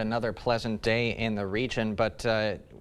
Another pleasant day in the region, but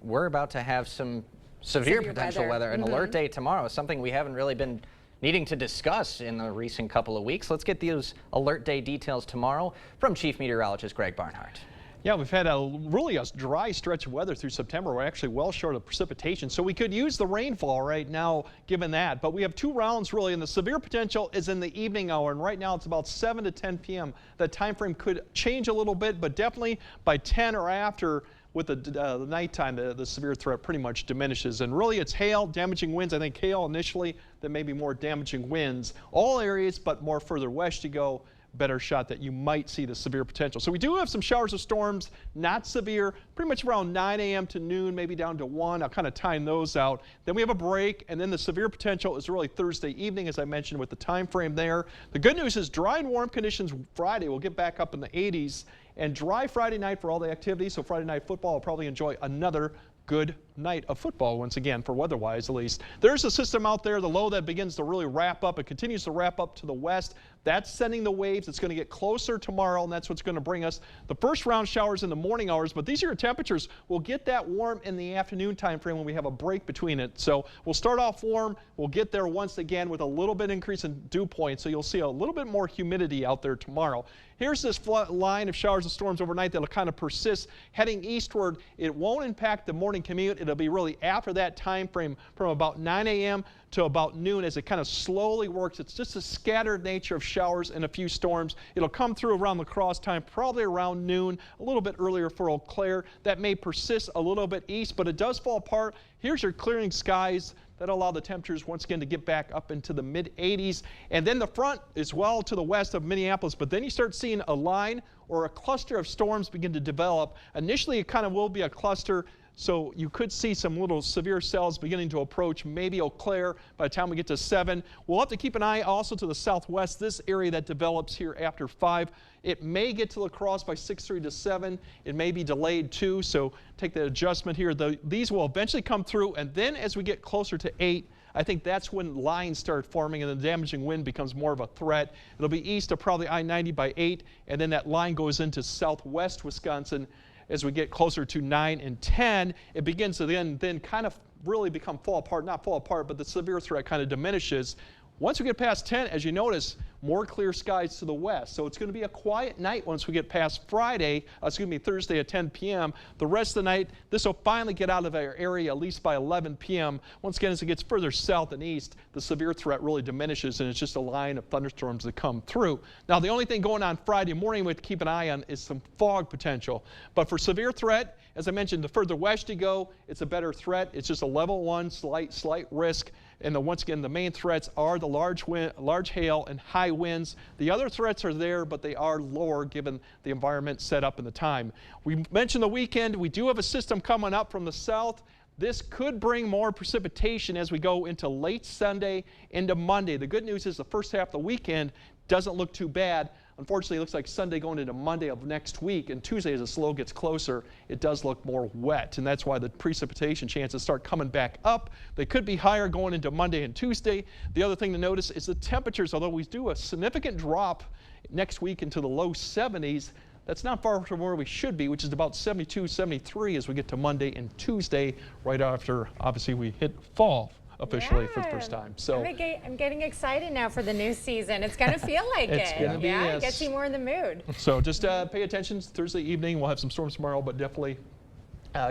we're about to have some severe potential weather. An alert day tomorrow, something we haven't really been needing to discuss in the recent couple of weeks. Let's get those alert day details tomorrow from Chief Meteorologist Greg Barnhart. Yeah, we've had really a dry stretch of weather through September. We're actually well short of precipitation, so we could use the rainfall right now given that. But we have two rounds really, and the severe potential is in the evening hour, and right now it's about 7 to 10 p.m. That time frame could change a little bit, but definitely by 10 or after with the nighttime, the severe threat pretty much diminishes. And really it's hail, damaging winds. I think hail initially, then maybe more damaging winds. All areas, but more further west you go, better shot that you might see the severe potential. So we do have some showers of storms, not severe, pretty much around 9 a.m. to noon, maybe down to 1. I'll kind of time those out. Then we have a break, and then the severe potential is really Thursday evening, as I mentioned, with the time frame there. The good news is dry and warm conditions Friday. We'll get back up in the 80s, and dry Friday night for all the activities. So Friday night football will probably enjoy another good night of football once again, for weather-wise at least. There's a system out there, the low that begins to really wrap up. It continues to wrap up to the west. That's sending the waves. It's going to get closer tomorrow, and that's what's going to bring us the first round showers in the morning hours. But these are your temperatures. We'll get that warm in the afternoon time frame when we have a break between it. So we'll start off warm. We'll get there once again with a little bit increase in dew point. So you'll see a little bit more humidity out there tomorrow. Here's this line of showers and storms overnight that'll kind of persist heading eastward. It won't impact the morning commute. It'll be really after that time frame from about 9 a.m. to about noon as it kind of slowly works. It's just a scattered nature of showers and a few storms. It'll come through around La Crosse time, probably around noon, a little bit earlier for Eau Claire. That may persist a little bit east, but it does fall apart. Here's your clearing skies. That'll allow the temperatures once again to get back up into the mid-80s. And then the front is well to the west of Minneapolis, but then you start seeing a line or a cluster of storms begin to develop. Initially, it kind of will be a cluster, so you could see some little severe cells beginning to approach maybe Eau Claire by the time we get to 7. We'll have to keep an eye also to the southwest, this area that develops here after 5. It may get to La Crosse by 6:30 to 7. It may be delayed too, so take the adjustment here. These will eventually come through, and then as we get closer to 8, I think that's when lines start forming and the damaging wind becomes more of a threat. It'll be east of probably I-90 by 8, and then that line goes into southwest Wisconsin. As we get closer to 9 and 10, it begins to then kind of really become fall apart, not fall apart, but the severe threat kind of diminishes. Once we get past 10, as you notice, more clear skies to the west. So it's going to be a quiet night once we get past Thursday at 10 p.m. The rest of the night, this will finally get out of our area at least by 11 p.m. Once again, as it gets further south and east, the severe threat really diminishes, and it's just a line of thunderstorms that come through. Now, the only thing going on Friday morning we have to keep an eye on is some fog potential. But for severe threat, as I mentioned, the further west you go, it's a better threat. It's just a level 1 slight risk. And once again, the main threats are the large hail and high winds. The other threats are there, but they are lower given the environment set up in the time. We mentioned the weekend. We do have a system coming up from the south. This could bring more precipitation as we go into late Sunday into Monday. The good news is the first half of the weekend doesn't look too bad. Unfortunately, it looks like Sunday going into Monday of next week, and Tuesday as the slow gets closer, it does look more wet, and that's why the precipitation chances start coming back up. They could be higher going into Monday and Tuesday. The other thing to notice is the temperatures, although we do a significant drop next week into the low 70s, that's not far from where we should be, which is about 72, 73 as we get to Monday and Tuesday, right after, obviously, we hit fall officially for the first time. So I'm getting excited now for the new season. It's going to feel like it's going to be, yes. It gets you more in the mood. So just pay attention. Thursday evening, we'll have some storms tomorrow, but definitely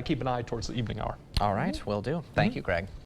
keep an eye towards the evening hour. All right, will do. Thank you, Greg.